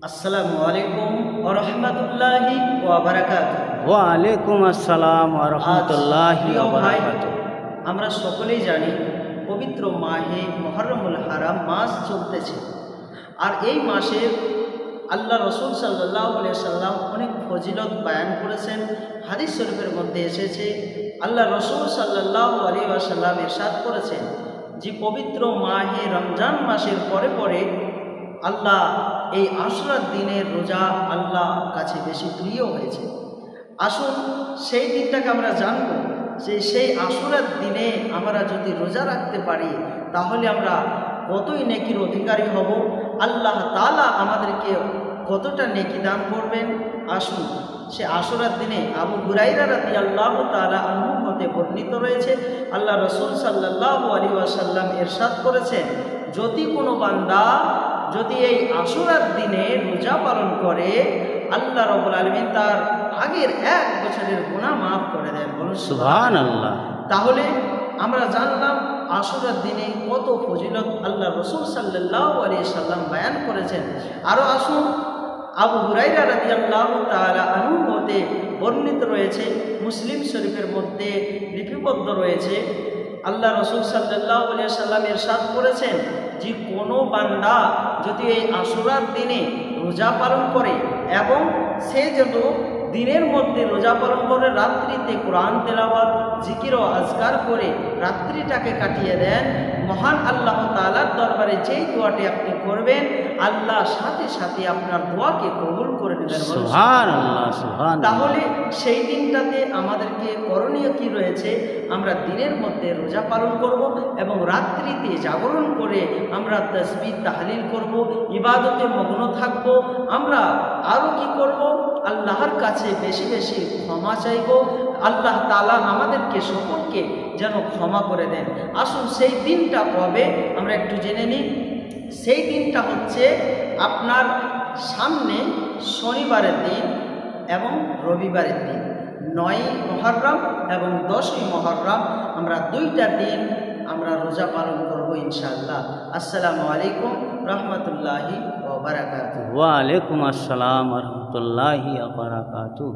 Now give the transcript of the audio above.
আসসালামু আলাইকুম ওয়া রাহমাতুল্লাহি ওয়া বারাকাতুহু। ওয়া আলাইকুম আসসালাম ওয়া রাহমাতুল্লাহি ওয়া বারাকাতুহু। আমরা সকলেই জানি পবিত্র মাহে মুহররমুল হারাম মাস চলতেছে, আর এই মাসে আল্লাহ রসুল সাল্লাল্লাহু আলাইহি সাল্লাম অনেক ফজিলত বয়ান করেছেন। হাদিস শরীফের মধ্যে এসেছে, আল্লাহ রসুল সাল্লাল্লাহু আলাইহি ওয়াসাল্লাম ইরশাদ করেছেন যে পবিত্র মাহে রমজান মাসের পরে পরে আল্লাহ এই আশুরার দিনের রোজা আল্লাহর কাছে বেশি প্রিয় হয়েছে। আসুন সেই দিনটাকে আমরা জানব যে সেই আশুরার দিনে আমরা যদি রোজা রাখতে পারি তাহলে আমরা কতই নেকির অধিকারী হব, আল্লাহ তাআলা আমাদেরকে কতটা নেকি দান করবেন। আসুন সে আশুরার দিনে আবু হুরায়রা রাদিয়াল্লাহু তাআলা আনহু হতে বর্ণিত রয়েছে, আল্লাহ রসুল সাল্লাল্লাহু আলাইহি ওয়াসাল্লাম ইরশাদ করেছেন, যদি কোনো বান্দা যদি এই আশুরার দিনে রোজা পালন করে আল্লাহ রাব্বুল আলামিন তার আগের 1 বছরের গুনাহ মাফ করে দেন। বলুন সুবহানাল্লাহ। তাহলে আমরা জানলাম আশুরার দিনে কত ফজিলত আল্লাহ রসুল সাল্লাল্লাহু আলাইহি সাল্লাম বয়ান করেছেন। আরও আসুন, আবু হুরায়রা রাদিয়াল্লাহু তাআলা আনহু হতে বর্ণিত রয়েছে, মুসলিম শরীফের মধ্যে লিপিবদ্ধ রয়েছে, আল্লাহ রসুল সাল্লাল্লাহু আলাইহি সাল্লাম ইরশাদ করেছেন যে কোনো বান্দা যদি এই আশুরার দিনে রোজা পালন করে এবং সে যেন দিনের মধ্যে রোজা পালন করে রাত্রিতে কোরআন তেলাওয়াত জিকির ও আজকার করে রাত্রিটাকে কাটিয়ে দেন, মহান আল্লাহ তাআলার দরবারে যেই দোয়াটি আপনি করবেন আল্লাহ সাথে সাথে আপনার দোয়াকে কবুল করে নেবেন। সুবহানাল্লাহ সুবহানাল্লাহ। তাহলে সেই দিনটাতে আমাদেরকে করণীয় কি রয়েছে? আমরা দিনের মধ্যে রোজা পালন করব এবং রাত্রিতে জাগরণ করে আমরা তাসবিহ তাহলিল করব, ইবাদতে মগ্ন থাকব। আমরা আরও কি করব? আল্লাহর কাছে বেশি বেশি ক্ষমা চাইব, আল্লাহ তাআলা আমাদেরকে সকলকে যেন ক্ষমা করে দেন। আসুন সেই দিনটা কবে আমরা একটু জেনে নিই। সেই দিনটা হচ্ছে আপনার সামনে শনিবারের দিন এবং রবিবারের দিন, 9ই মুহররম এবং 10ই মুহররম, আমরা 2টা দিন আমরা রোজা পালন করব ইনশাআল্লাহ। আসসালামু আলাইকুম রাহমাতুল্লাহি ওয়া বারাকাতুহু। ওয়া আলাইকুম আসসালাম ওয়া রাহমাতুল্লাহি ওয়া বারাকাতুহু।